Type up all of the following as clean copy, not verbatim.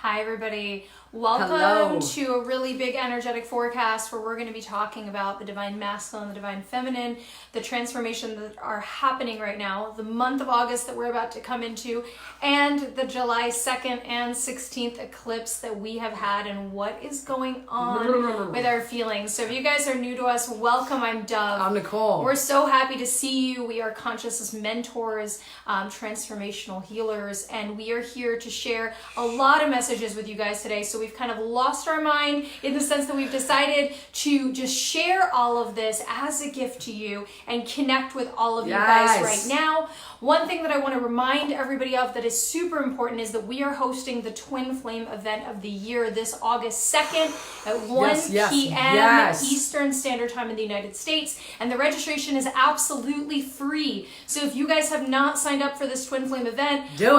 Hi, everybody. Welcome to a really big energetic forecast where we're going to be talking about the divine masculine, the divine feminine, the transformation that are happening right now, the month of August that we're about to come into, and the July 2nd and 16th eclipse that we have had and what is going on with our feelings. So if you guys are new to us, welcome. I'm Dov. I'm Nicole. We're so happy to see you. We are consciousness mentors, transformational healers, and we are here to share a lot of messages with you guys today. So we've kind of lost our mind in the sense that we've decided to just share all of this as a gift to you and connect with all of you guys right now. One thing that I want to remind everybody of that is super important is that we are hosting the Twin Flame event of the year this August 2nd at 1 p.m. Eastern Standard Time in the United States. And the registration is absolutely free. So if you guys have not signed up for this Twin Flame event, do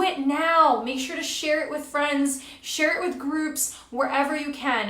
it now. Make sure to share it with friends, share it with groups, wherever you can.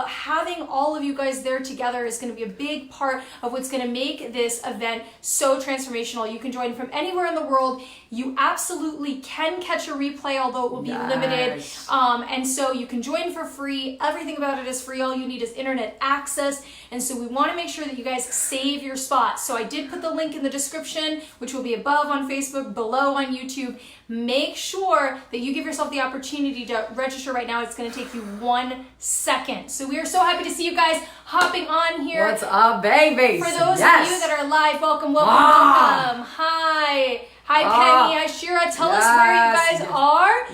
Having all of you guys there together is going to be a big part of what's going to make this event so transformational. You can join from anywhere in the world. You absolutely can catch a replay, although it will be limited. And so you can join for free. Everything about it is free. All you need is internet access. And so we want to make sure that you guys save your spot. So I did put the link in the description, which will be above on Facebook, below on YouTube. Make sure that you give yourself the opportunity to register right now. It's going to take you 1 second. So we are so happy to see you guys hopping on here. What's up, baby? For those of you that are live, welcome. Hi. Hi, Penny. Hi, Shira. Tell us where you guys are.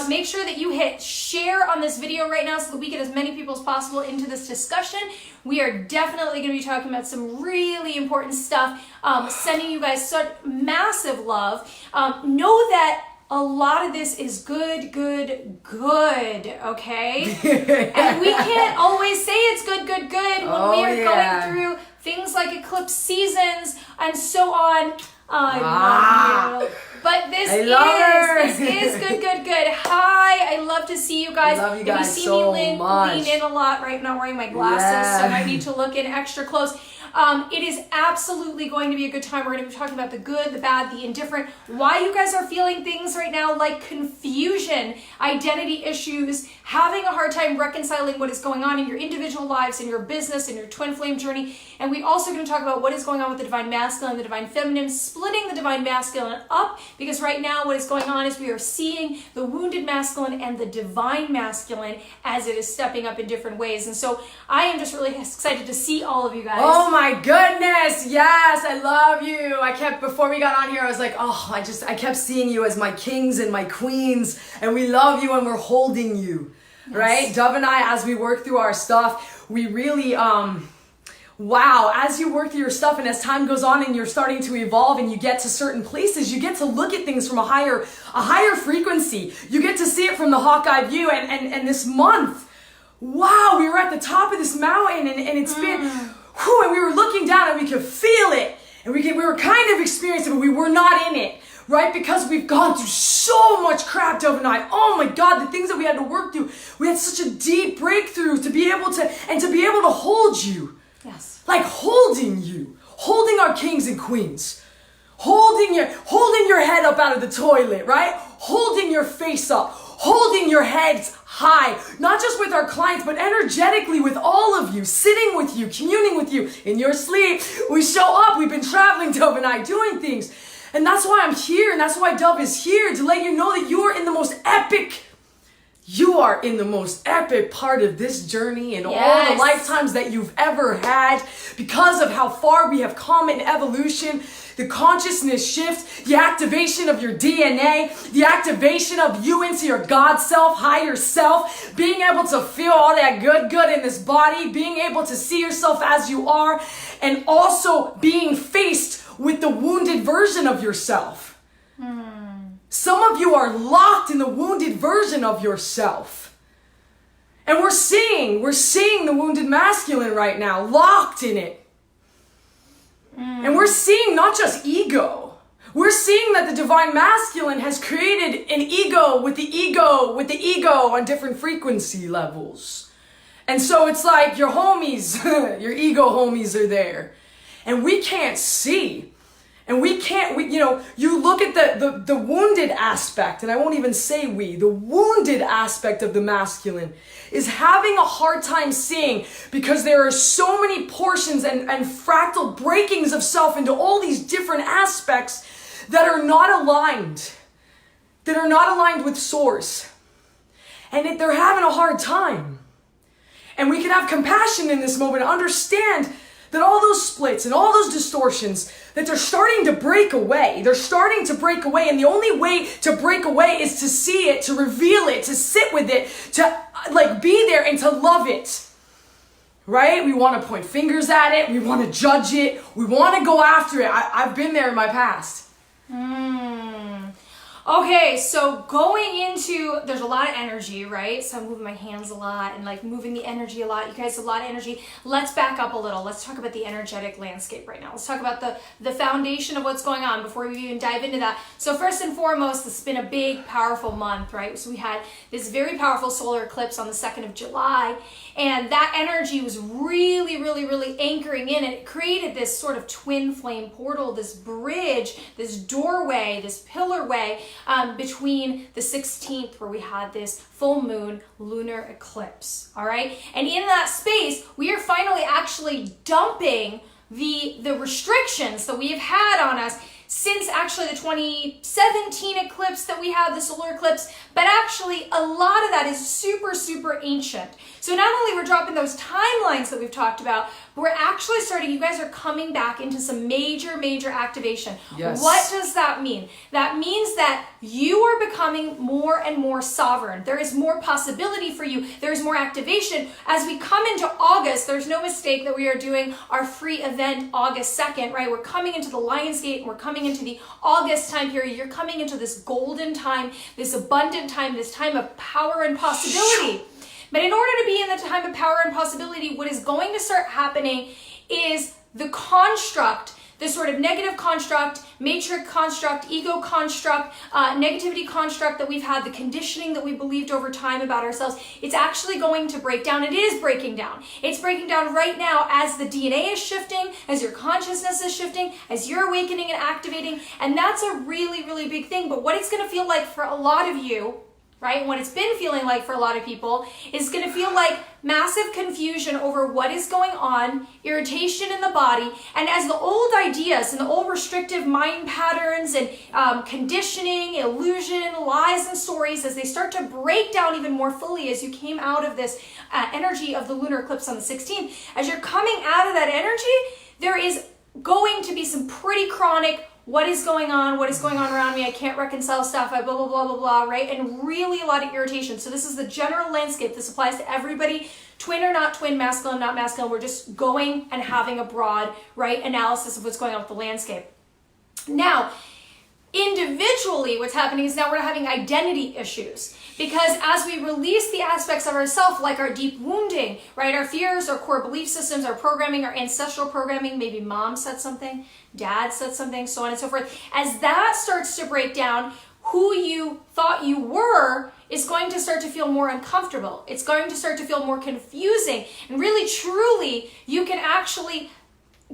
Make sure that you hit share on this video right now so that we get as many people as possible into this discussion. We are definitely going to be talking about some really important stuff. Sending you guys such massive love. Know that a lot of this is good, okay? And we can't always say it's good when we are going through things like eclipse seasons and so on. I love you. But this is good. Hi, I love to see you guys. Love you guys if you see so me lean in a lot right now, wearing my glasses, so I might need to look in extra close. It is absolutely going to be a good time. We're going to be talking about the good, the bad, the indifferent, why you guys are feeling things right now like confusion, identity issues, having a hard time reconciling what is going on in your individual lives, in your business, in your twin flame journey. And we also going to talk about what is going on with the divine masculine, the divine feminine, splitting the divine masculine up, because right now what is going on is we are seeing the wounded masculine and the divine masculine as it is stepping up in different ways. And so I am just really excited to see all of you guys. Oh my goodness, yes, I love you. Before we got on here, I was like, I kept seeing you as my kings and my queens, and we love you and we're holding you, right? Dov and I, as we work through our stuff, we really, as you work through your stuff and as time goes on and you're starting to evolve and you get to certain places, you get to look at things from a higher frequency. You get to see it from the Hawkeye view, and this month, we were at the top of this mountain and it's been... and we were looking down and we could feel it. And we were kind of experiencing it, but we were not in it, right? Because we've gone through so much crap, Dov and I. Oh my God, the things that we had to work through. We had such a deep breakthrough to be able to hold you. Yes. Like holding you. Holding our kings and queens. Holding your head up out of the toilet, right? Holding your face up. Holding your heads high, not just with our clients, but energetically with all of you, sitting with you, communing with you in your sleep. We show up. We've been traveling, Dov and I, doing things. And that's why I'm here, and that's why Dov is here, to let you know that you are in the most epic part of this journey and all the lifetimes that you've ever had, because of how far we have come in evolution. The consciousness shift, the activation of your DNA, the activation of you into your God self, higher self, being able to feel all that good in this body, being able to see yourself as you are, and also being faced with the wounded version of yourself. Some of you are locked in the wounded version of yourself. And we're seeing the wounded masculine right now, locked in it. And we're seeing not just ego. We're seeing that the divine masculine has created an ego with the ego on different frequency levels. And so it's like your homies, your ego homies are there. And we can't see. And we can't, you look at the wounded aspect, and I won't even say the wounded aspect of the masculine is having a hard time seeing, because there are so many portions and fractal breakings of self into all these different aspects that are not aligned with source. And they're having a hard time. And we can have compassion in this moment and understand that all those splits and all those distortions, that they're starting to break away. They're starting to break away. And the only way to break away is to see it, to reveal it, to sit with it, to be there and to love it. Right? We want to point fingers at it. We want to judge it. We want to go after it. I've been there in my past. Okay, so going into, there's a lot of energy, right? So I'm moving my hands a lot and moving the energy a lot. You guys have a lot of energy. Let's back up a little. Let's talk about the energetic landscape right now. Let's talk about the foundation of what's going on before we even dive into that. So first and foremost, this has been a big, powerful month, right? So we had this very powerful solar eclipse on the 2nd of July, and that energy was really, really, really anchoring in, and it created this sort of twin flame portal, this bridge, this doorway, this pillarway, between the 16th, where we had this full moon lunar eclipse, all right? And in that space, we are finally actually dumping the restrictions that we have had on us since actually the 2017 eclipse that we had, the solar eclipse, but actually a lot of that is super, super ancient. So not only we're dropping those timelines that we've talked about, but we're actually starting, you guys are coming back into some major, major activation. Yes. What does that mean? That means that you are becoming more and more sovereign. There is more possibility for you. There is more activation. As we come into August, there's no mistake that we are doing our free event August 2nd, right? We're coming into the Lionsgate, and we're coming into the August time period. You're coming into this golden time, this abundant time, this time of power and possibility. But in order to be in the time of power and possibility, what is going to start happening is the construct, the sort of negative construct, matrix construct, ego construct, negativity construct that we've had, the conditioning that we believed over time about ourselves, it's actually going to break down. It is breaking down. It's breaking down right now as the DNA is shifting, as your consciousness is shifting, as you're awakening and activating. And that's a really, really big thing. But what it's going to feel like for a lot of you, right? What it's been feeling like for a lot of people is going to feel like massive confusion over what is going on, irritation in the body, and as the old ideas and the old restrictive mind patterns and conditioning, illusion, lies, and stories, as they start to break down even more fully as you came out of this energy of the lunar eclipse on the 16th, as you're coming out of that energy, there is going to be some pretty chronic what is going on around me, I can't reconcile stuff, blah, blah, blah, blah, blah, right? And really a lot of irritation. So this is the general landscape. This applies to everybody, twin or not twin, masculine, not masculine. We're just going and having a broad, right, analysis of what's going on with the landscape. Now, individually, what's happening is now we're having identity issues, because as we release the aspects of ourself, like our deep wounding, right, our fears, our core belief systems, our programming, our ancestral programming, maybe mom said something, dad said something, so on and so forth, as that starts to break down, who you thought you were is going to start to feel more uncomfortable. It's going to start to feel more confusing, and really, truly, you can actually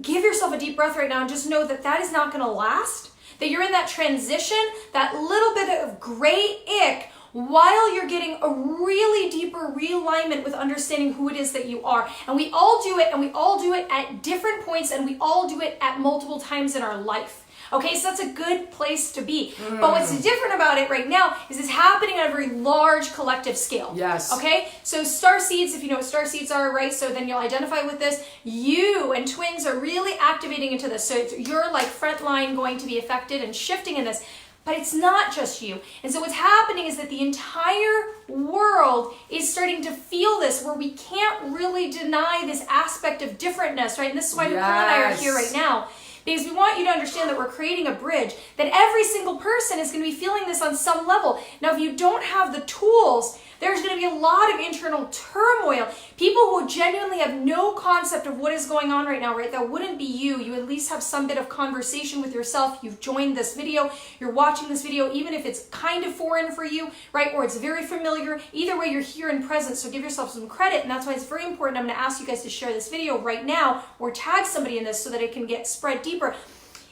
give yourself a deep breath right now and just know that that is not going to last, that you're in that transition, that little bit of gray ick, while you're getting a really deeper realignment with understanding who it is that you are. And we all do it, and we all do it at different points, and we all do it at multiple times in our life. Okay, so that's a good place to be. But what's different about it right now is it's happening on a very large collective scale. Yes. Okay, so star seeds, if you know what star seeds are, right, so then you'll identify with this. You and twins are really activating into this. So you're like front line going to be affected and shifting in this. But it's not just you. And so what's happening is that the entire world is starting to feel this, where we can't really deny this aspect of differentness, right? And this is why Nicole and I are here right now. Because we want you to understand that we're creating a bridge, that every single person is going to be feeling this on some level. Now, if you don't have the tools, there's going to be a lot of internal turmoil. People who genuinely have no concept of what is going on right now, right? That wouldn't be you. You at least have some bit of conversation with yourself. You've joined this video. You're watching this video, even if it's kind of foreign for you, right? Or it's very familiar. Either way, you're here and present. So give yourself some credit. And that's why it's very important. I'm going to ask you guys to share this video right now or tag somebody in this so that it can get spread deeper.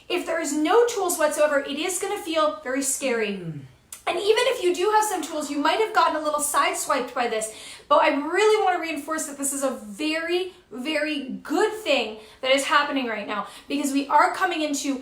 If there is no tools whatsoever, it is going to feel very scary. And even if you do have some tools, you might have gotten a little sideswiped by this. But I really want to reinforce that this is a very, very good thing that is happening right now, because we are coming into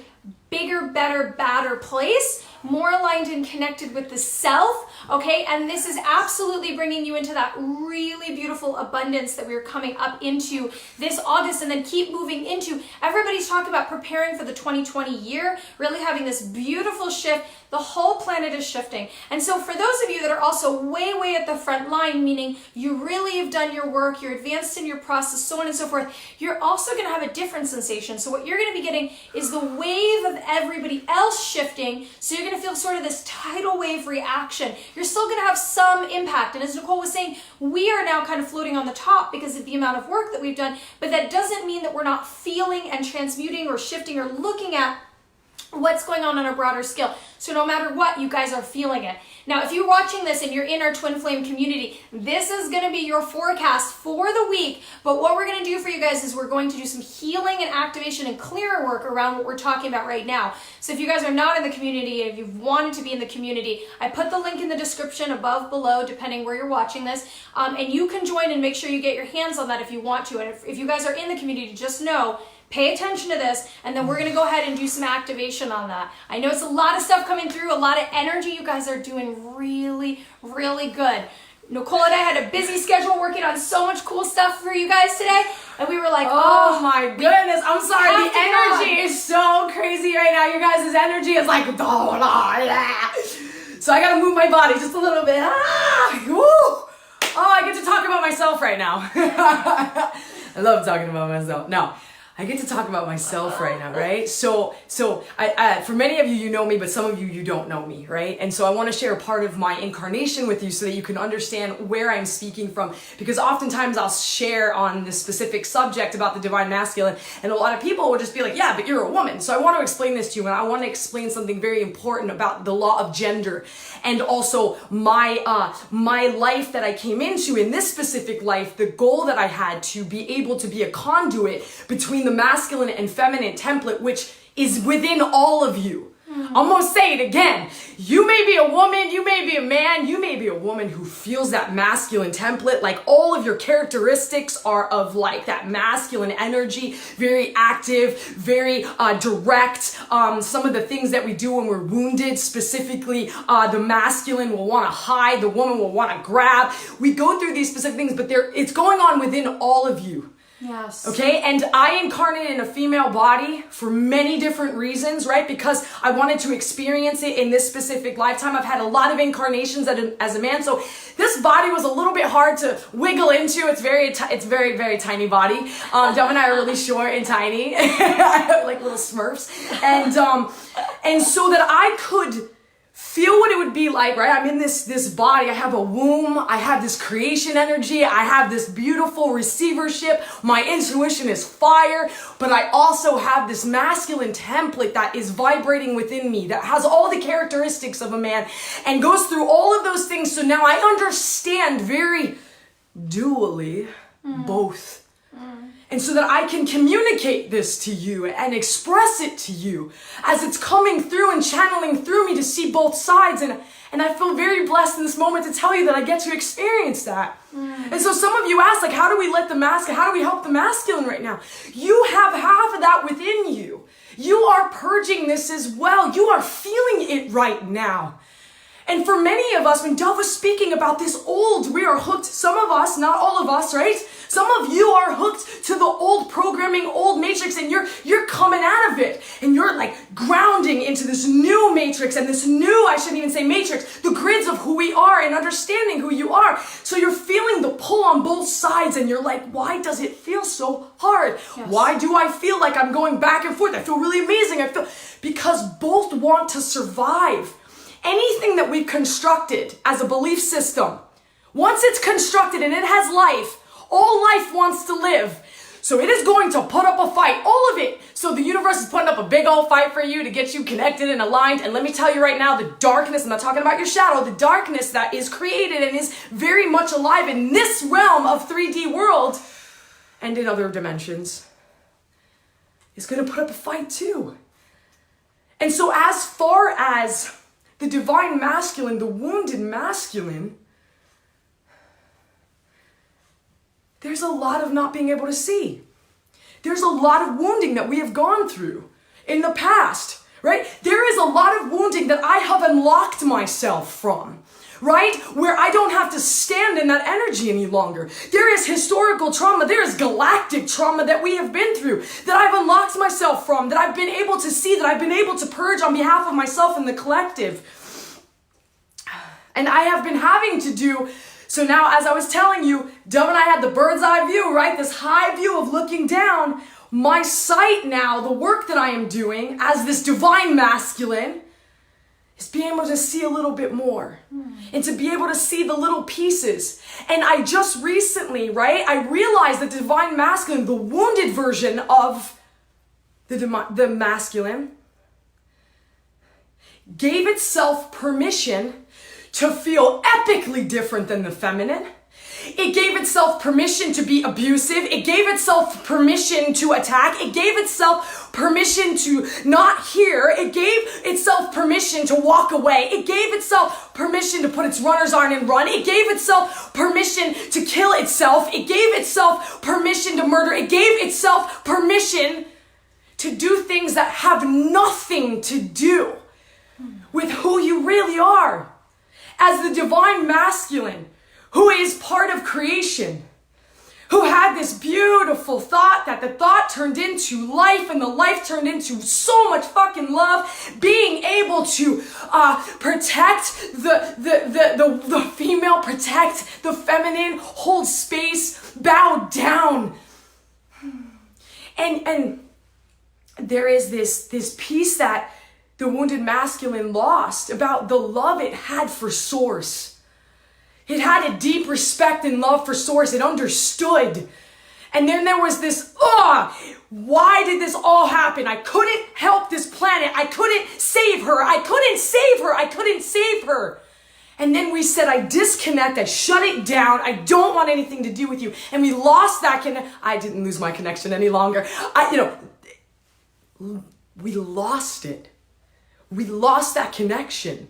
bigger, better, badder place, more aligned and connected with the self, okay? And this is absolutely bringing you into that really beautiful abundance that we're coming up into this August, and then keep moving into, everybody's talking about preparing for the 2020 year, really having this beautiful shift. The whole planet is shifting. And so for those of you that are also way, way at the front line, meaning you really have done your work, you're advanced in your process, so on and so forth, you're also going to have a different sensation. So what you're going to be getting is the wave of everybody else shifting. So you're going to feel sort of this tidal wave reaction. You're still going to have some impact. And as Nicole was saying, we are now kind of floating on the top because of the amount of work that we've done. But that doesn't mean that we're not feeling and transmuting or shifting or looking at what's going on a broader scale. So no matter what, you guys are feeling it. Now, if you're watching this and you're in our Twin Flame community, this is going to be your forecast for the week. But what we're going to do for you guys is we're going to do some healing and activation and clearer work around what we're talking about right now. So if you guys are not in the community, and if you've wanted to be in the community, I put the link in the description above, below, depending where you're watching this. And you can join and make sure you get your hands on that if you want to. And if you guys are in the community, just know, pay attention to this, and then we're going to go ahead and do some activation on that. I know it's a lot of stuff coming through, a lot of energy. You guys are doing really, really good. Nicole and I had a busy schedule working on so much cool stuff for you guys today, and we were like, oh my goodness, I'm sorry, the energy is so crazy right now. You guys' energy is like, so I gotta move my body just a little bit. Oh, I get to talk about myself right now. I love talking about myself. No, I get to talk about myself right now, right? So I for many of you, you know me, but some of you, you don't know me, right? And so I want to share a part of my incarnation with you so that you can understand where I'm speaking from. Because oftentimes I'll share on this specific subject about the divine masculine, and a lot of people will just be like, yeah, but you're a woman. So I want to explain this to you, and I want to explain something very important about the law of gender, and also my life that I came into in this specific life, the goal that I had to be able to be a conduit between the masculine and feminine template, which is within all of you. I'm gonna say it again. You may be a woman, you may be a man, you may be a woman who feels that masculine template, like all of your characteristics are of like that masculine energy, very active, very direct. Some of the things that we do when we're wounded, specifically, the masculine will want to hide, the woman will want to grab. We go through these specific things, but it's going on within all of you. Yes. Okay, and I incarnated in a female body for many different reasons, right? Because I wanted to experience it in this specific lifetime. I've had a lot of incarnations as a man, so this body was a little bit hard to wiggle into. It's very, very tiny body. Dov and I are really short and tiny, like little Smurfs, and so that I could feel what it would be like, right? I'm in this body. I have a womb. I have this creation energy. I have this beautiful receivership. My intuition is fire, but I also have this masculine template that is vibrating within me, that has all the characteristics of a man and goes through all of those things. So now I understand very dually both. And so that I can communicate this to you and express it to you as it's coming through and channeling through me to see both sides. And I feel very blessed in this moment to tell you that I get to experience that. And so some of you ask, like, how do we help the masculine right now? You have half of that within you. You are purging this as well. You are feeling it right now. And for many of us, when Dov was speaking about this we are hooked, some of us, not all of us, right? Some of you are hooked to the old programming, old matrix, and you're coming out of it. And you're like grounding into this new matrix and this new, I shouldn't even say matrix, the grids of who we are and understanding who you are. So you're feeling the pull on both sides, and you're like, why does it feel so hard? Yes. Why do I feel like I'm going back and forth? I feel really amazing. Because both want to survive. Anything that we've constructed as a belief system, once it's constructed and it has life, all life wants to live. So it is going to put up a fight, all of it. So the universe is putting up a big old fight for you to get you connected and aligned. And let me tell you right now, the darkness, I'm not talking about your shadow, the darkness that is created and is very much alive in this realm of 3D world and in other dimensions is going to put up a fight too. And so as far as the divine masculine, the wounded masculine, there's a lot of not being able to see. There's a lot of wounding that we have gone through in the past, right? There is a lot of wounding that I have unlocked myself from, right? Where I don't have to stand in that energy any longer. There is historical trauma, there is galactic trauma that we have been through, that I've unlocked myself from, that I've been able to see, that I've been able to purge on behalf of myself and the collective. And I have been having to do, so now as I was telling you, Dov and I had the bird's eye view, right? This high view of looking down. My sight now, the work that I am doing as this divine masculine, is being able to see a little bit more and to be able to see the little pieces. And I just recently, right, I realized that the divine masculine, the wounded version of the masculine, gave itself permission to feel epically different than the feminine. It gave itself permission to be abusive. It gave itself permission to attack. It gave itself permission to not hear. It gave itself permission to walk away. It gave itself permission to put its runners on and run. It gave itself permission to kill itself. It gave itself permission to murder. It gave itself permission to do things that have nothing to do with who you really are. As the divine masculine, who is part of creation, who had this beautiful thought that the thought turned into life and the life turned into so much fucking love, being able to protect the female, protect the feminine, hold space, bow down. And there is this piece that the wounded masculine lost about the love it had for source. It had a deep respect and love for source. It understood. And then there was this, why did this all happen? I couldn't help this planet. I couldn't save her. I couldn't save her. I couldn't save her. And then we said, I disconnect. I shut it down. I don't want anything to do with you. And we lost that connection. I didn't lose my connection any longer. We lost it. We lost that connection.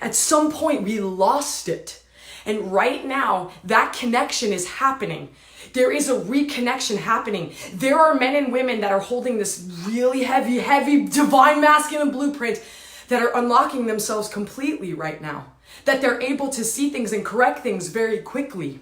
At some point, we lost it. And right now, that connection is happening. There is a reconnection happening. There are men and women that are holding this really heavy, divine masculine blueprint that are unlocking themselves completely right now. That they're able to see things and correct things very quickly.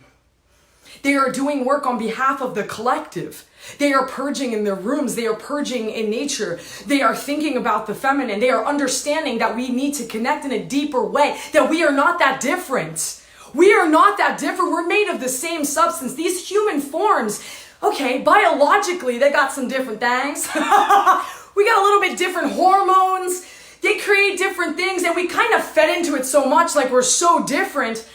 They are doing work on behalf of the collective. They are purging in their rooms. They are purging in nature. They are thinking about the feminine. They are understanding that we need to connect in a deeper way, that we are not that different. We are not that different. We're made of the same substance. These human forms, okay, biologically, they got some different things. We got a little bit different hormones. They create different things, and we kind of fed into it so much, like we're so different.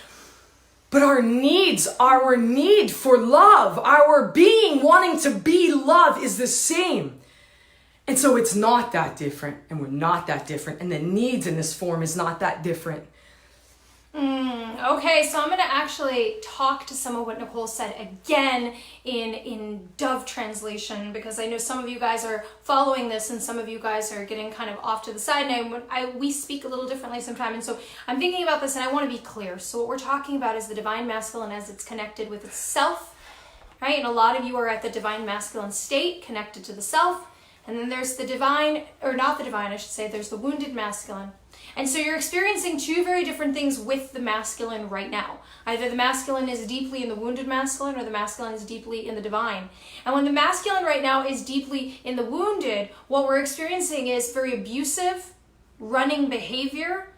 But our needs, our need for love, our being wanting to be love is the same. And so it's not that different, and we're not that different, and the needs in this form is not that different. Okay, so I'm going to actually talk to some of what Nicole said again in Dove translation, because I know some of you guys are following this and some of you guys are getting kind of off to the side, and we speak a little differently sometimes, and so I'm thinking about this and I want to be clear. So what we're talking about is the divine masculine as it's connected with itself, right? And a lot of you are at the divine masculine state, connected to the self, and then there's the divine, or not the divine, I should say, there's the wounded masculine. And so you're experiencing two very different things with the masculine right now. Either the masculine is deeply in the wounded masculine or the masculine is deeply in the divine. And when the masculine right now is deeply in the wounded, what we're experiencing is very abusive, running behavior,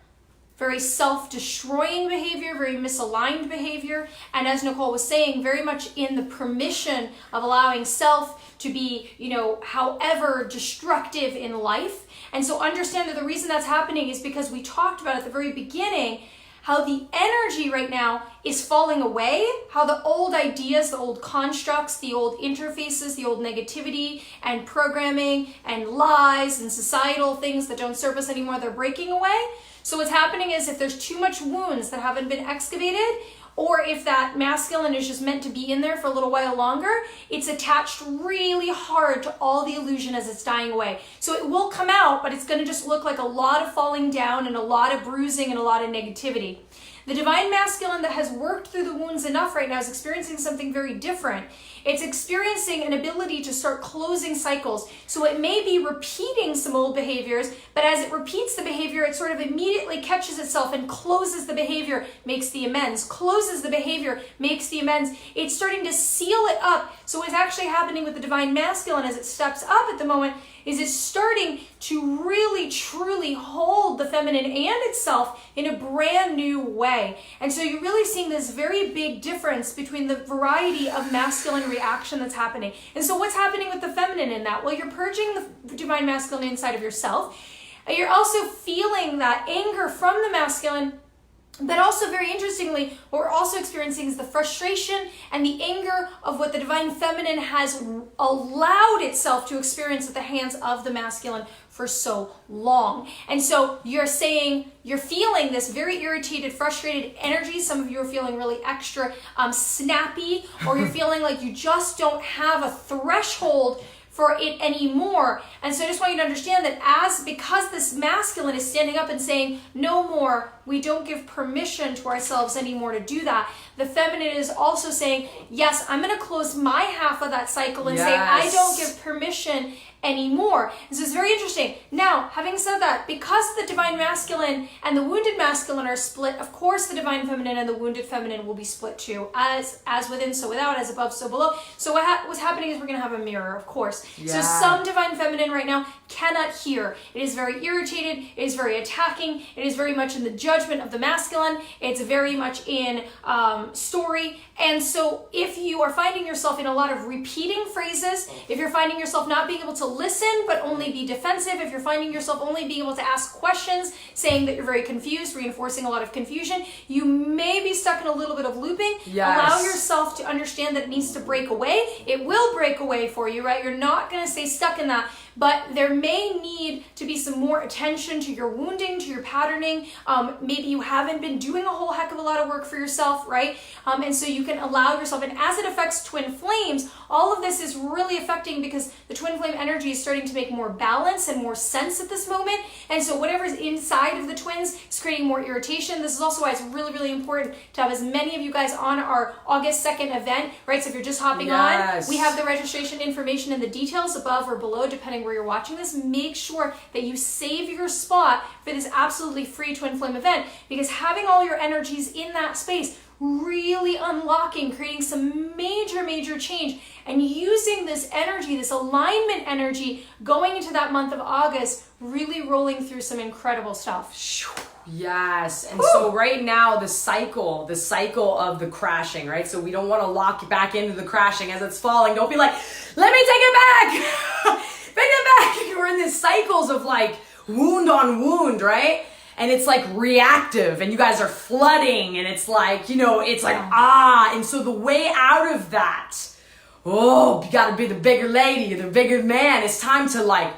very self-destroying behavior, very misaligned behavior, and as Nicole was saying, very much in the permission of allowing self to be, however destructive in life. And so understand that the reason that's happening is because we talked about at the very beginning how the energy right now is falling away, how the old ideas, the old constructs, the old interfaces, the old negativity and programming and lies and societal things that don't serve us anymore, they're breaking away. So what's happening is if there's too much wounds that haven't been excavated, or if that masculine is just meant to be in there for a little while longer, it's attached really hard to all the illusion as it's dying away. So it will come out, but it's going to just look like a lot of falling down and a lot of bruising and a lot of negativity. The divine masculine that has worked through the wounds enough right now is experiencing something very different. It's experiencing an ability to start closing cycles. So it may be repeating some old behaviors, but as it repeats the behavior, it sort of immediately catches itself and closes the behavior, makes the amends, closes the behavior, makes the amends. It's starting to seal it up. So what's actually happening with the divine masculine as it steps up at the moment is it's starting to really truly hold the feminine and itself in a brand new way. And so you're really seeing this very big difference between the variety of masculine reaction that's happening. And so what's happening with the feminine in that? Well, you're purging the divine masculine inside of yourself. You're also feeling that anger from the masculine. But also, very interestingly, what we're also experiencing is the frustration and the anger of what the divine feminine has allowed itself to experience at the hands of the masculine for so long. And so you're saying, you're feeling this very irritated, frustrated energy. Some of you are feeling really extra snappy, or you're feeling like you just don't have a threshold for it anymore. And so I just want you to understand that because this masculine is standing up and saying, no more, we don't give permission to ourselves anymore to do that. The feminine is also saying, yes, I'm going to close my half of that cycle and say, I don't give permission anymore. And so it's very interesting. Now, having said that, because the divine masculine and the wounded masculine are split, of course the divine feminine and the wounded feminine will be split too, as within, so without, as above, so below. So what's happening is we're going to have a mirror, of course. Yeah. So some divine feminine right now cannot hear. It is very irritated. It is very attacking. It is very much in the judgment of the masculine. It's very much in story. And so if you are finding yourself in a lot of repeating phrases, if you're finding yourself not being able to listen but only be defensive, if you're finding yourself only being able to ask questions, saying that you're very confused, reinforcing a lot of confusion, you may be stuck in a little bit of looping. Yes. Allow yourself to understand that it needs to break away. It will break away for you, right? You're not going to stay stuck in that. But there may need to be some more attention to your wounding, to your patterning. Maybe you haven't been doing a whole heck of a lot of work for yourself, right? And so you can allow yourself, and as it affects twin flames, all of this is really affecting because the twin flame energy is starting to make more balance and more sense at this moment. And so whatever's inside of the twins is creating more irritation. This is also why it's really, really important to have as many of you guys on our August 2nd event, right? So if you're just hopping on, we have the registration information and the details above or below, depending where you're watching this. Make sure that you save your spot for this absolutely free twin flame event, because having all your energies in that space, really unlocking, creating some major change, and using this energy, this alignment energy, going into that month of August, really rolling through some incredible stuff. Yes. And so right now, the cycle of the crashing, right? So we don't want to lock back into the crashing as it's falling. Don't be like, let me take it back. Take it back. You're in these cycles of like wound on wound, right? And it's like reactive, and you guys are flooding, and it's like, it's like, and so the way out of that, you gotta be the bigger lady, the bigger man. It's time to like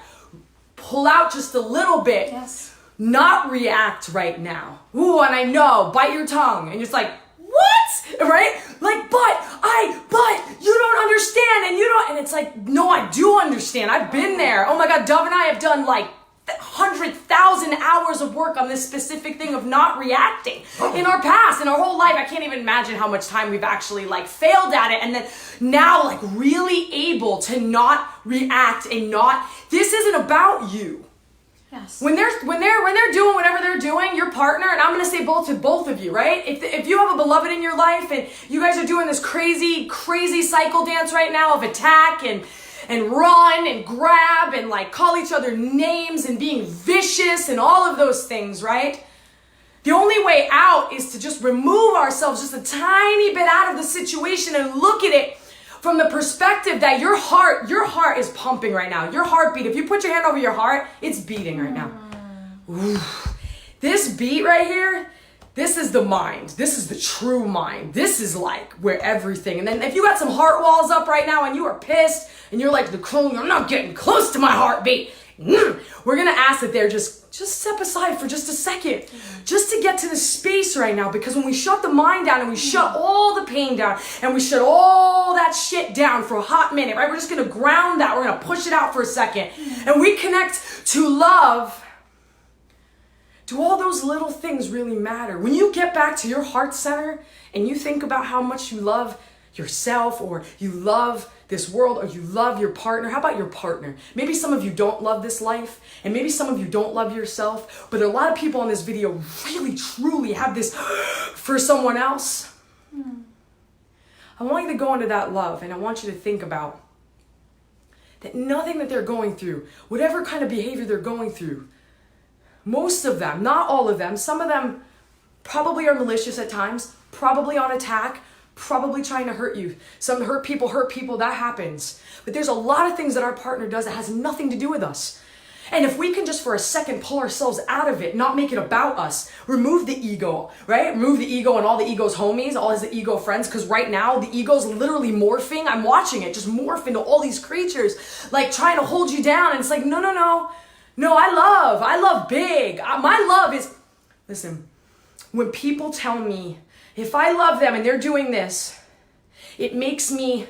pull out just a little bit. Yes. Not react right now. Ooh, and I know, bite your tongue, and it's like, what? Right? Like, but you don't understand, and it's like, no, I do understand. I've been there. Oh my God, Dov and I have done like 100,000 hours of work on this specific thing of not reacting in our past, in our whole life. I can't even imagine how much time we've actually like failed at it, and then now like really able to not react and not. This isn't about you. Yes. When they're doing whatever they're doing, your partner, and I'm gonna say both of you, right? If you have a beloved in your life and you guys are doing this crazy cycle dance right now of attack and run and grab and like call each other names and being vicious and all of those things, right? The only way out is to just remove ourselves just a tiny bit out of the situation and look at it from the perspective that your heart is pumping right now. Your heartbeat, if you put your hand over your heart, it's beating right now. Ooh. This beat right here, this is the mind. This is the true mind. This is like where everything, and then if you got some heart walls up right now and you are pissed and you're like, Nicole, you're not getting close to my heartbeat. we're gonna ask that they're just step aside for just a second, just to get to the space right now, because when we shut the mind down and we shut all the pain down and we shut all that shit down for a hot minute, right? We're just gonna ground that, we're gonna push it out for a second, and we connect to love. Do all those little things really matter? When you get back to your heart center and you think about how much you love yourself, or you love this world, or you love your partner. How about your partner? Maybe some of you don't love this life, and maybe some of you don't love yourself, but a lot of people on this video really, truly have this for someone else. I want you to go into that love, and I want you to think about that nothing that they're going through, whatever kind of behavior they're going through, most of them, not all of them, some of them probably are malicious at times, probably on attack, probably trying to hurt you. Some hurt people, that happens. But there's a lot of things that our partner does that has nothing to do with us. And if we can just for a second pull ourselves out of it, not make it about us, remove the ego, right? Remove the ego and all the ego's homies, all his ego friends, because right now the ego's literally morphing. I'm watching it just morph into all these creatures, like trying to hold you down. And it's like, no, I love big. My love is, listen, when people tell me, if I love them and they're doing this, it makes me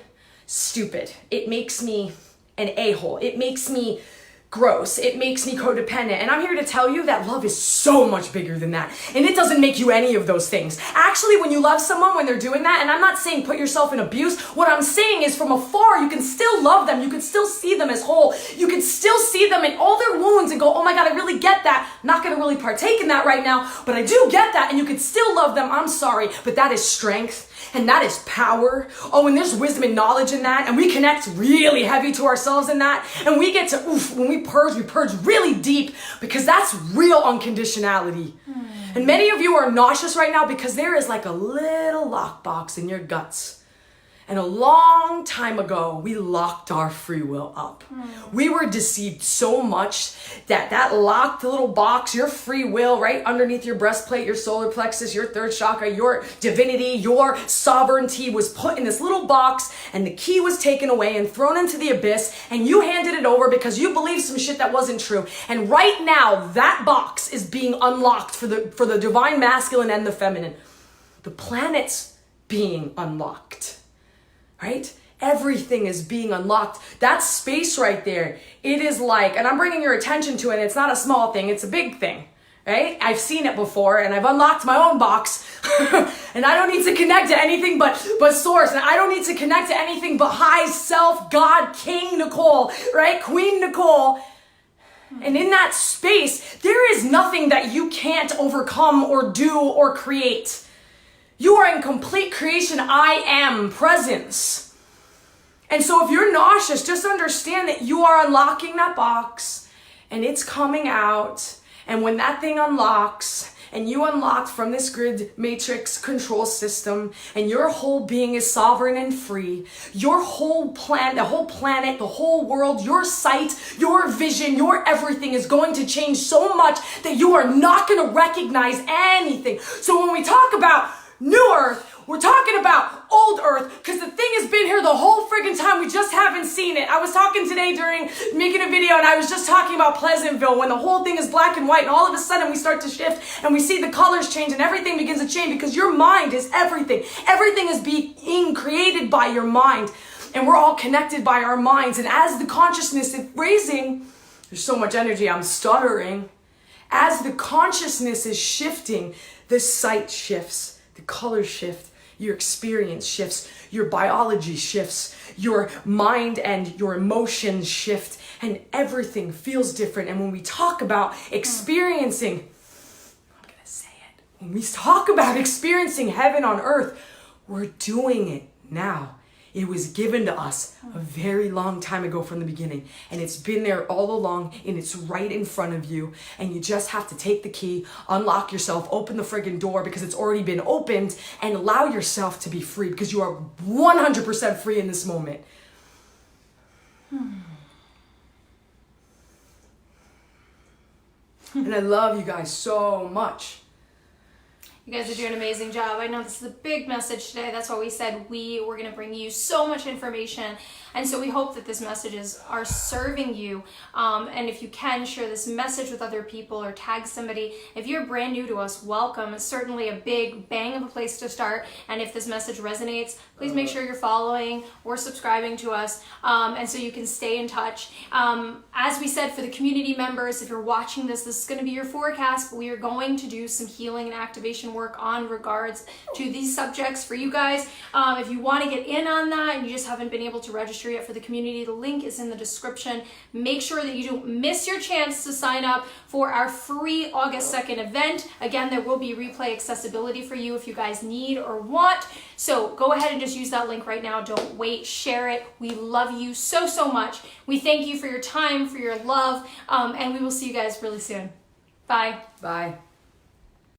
stupid. It makes me an a-hole. It makes me gross. It makes me codependent. And I'm here to tell you that love is so much bigger than that. And it doesn't make you any of those things. Actually, when you love someone, when they're doing that, and I'm not saying put yourself in abuse, what I'm saying is from afar, you can still love them. You can still see them as whole. You can still see them in all their wounds and go, oh my God, I really get that. Not going to really partake in that right now, but I do get that. And you can still love them. I'm sorry, but that is strength. And that is power. Oh, and there's wisdom and knowledge in that. And we connect really heavy to ourselves in that. And we get to, when we purge really deep, because that's real unconditionality. And many of you are nauseous right now because there is like a little lockbox in your guts. And a long time ago, we locked our free will up. We were deceived so much that locked little box, your free will, right underneath your breastplate, your solar plexus, your third chakra, your divinity, your sovereignty was put in this little box, and the key was taken away and thrown into the abyss, and you handed it over because you believed some shit that wasn't true. And right now, that box is being unlocked for the divine masculine and the feminine. The planet's being unlocked. Right? Everything is being unlocked. That space right there, it is like, and I'm bringing your attention to it, it's not a small thing, it's a big thing, right? I've seen it before, and I've unlocked my own box, and I don't need to connect to anything but source, and I don't need to connect to anything but high self, God, King Nicole, right? Queen Nicole. And in that space, there is nothing that you can't overcome or do or create. You are in complete creation, I am presence. And so if you're nauseous, just understand that you are unlocking that box and it's coming out. And when that thing unlocks and you unlock from this grid matrix control system and your whole being is sovereign and free, your whole plan, the whole planet, the whole world, your sight, your vision, your everything is going to change so much that you are not going to recognize anything. So when we talk about New Earth, we're talking about old Earth, because the thing has been here the whole friggin' time, we just haven't seen it. I was talking today during making a video, and I was just talking about Pleasantville, when the whole thing is black and white, and all of a sudden we start to shift, and we see the colors change, and everything begins to change, because your mind is everything. Everything is being created by your mind, and we're all connected by our minds, and as the consciousness is raising, there's so much energy, I'm stuttering. As the consciousness is shifting, the sight shifts. The colors shift, your experience shifts, your biology shifts, your mind and your emotions shift, and everything feels different. And when we talk about experiencing, I'm gonna say it, when we talk about experiencing heaven on earth, we're doing it now. It was given to us a very long time ago from the beginning, and it's been there all along, and it's right in front of you, and you just have to take the key, unlock yourself, open the friggin' door because it's already been opened, and allow yourself to be free, because you are 100% free in this moment. And I love you guys so much. You guys are doing an amazing job. I know this is a big message today. That's why we said we're going to bring you so much information. And so we hope that these messages are serving you. And if you can, share this message with other people or tag somebody. If you're brand new to us, welcome. It's certainly a big bang of a place to start. And if this message resonates, please make sure you're following or subscribing to us, and so you can stay in touch. As we said, for the community members, if you're watching this is going to be your forecast, but we are going to do some healing and activation work on regards to these subjects for you guys. If you want to get in on that and you just haven't been able to register yet for the community, the link is in the description. Make sure that you don't miss your chance to sign up for our free August 2nd event. Again, there will be replay accessibility for you if you guys need or want. So go ahead and just use that link right now. Don't wait. Share it. We love you so, so much. We thank you for your time, for your love, and we will see you guys really soon. Bye. Bye.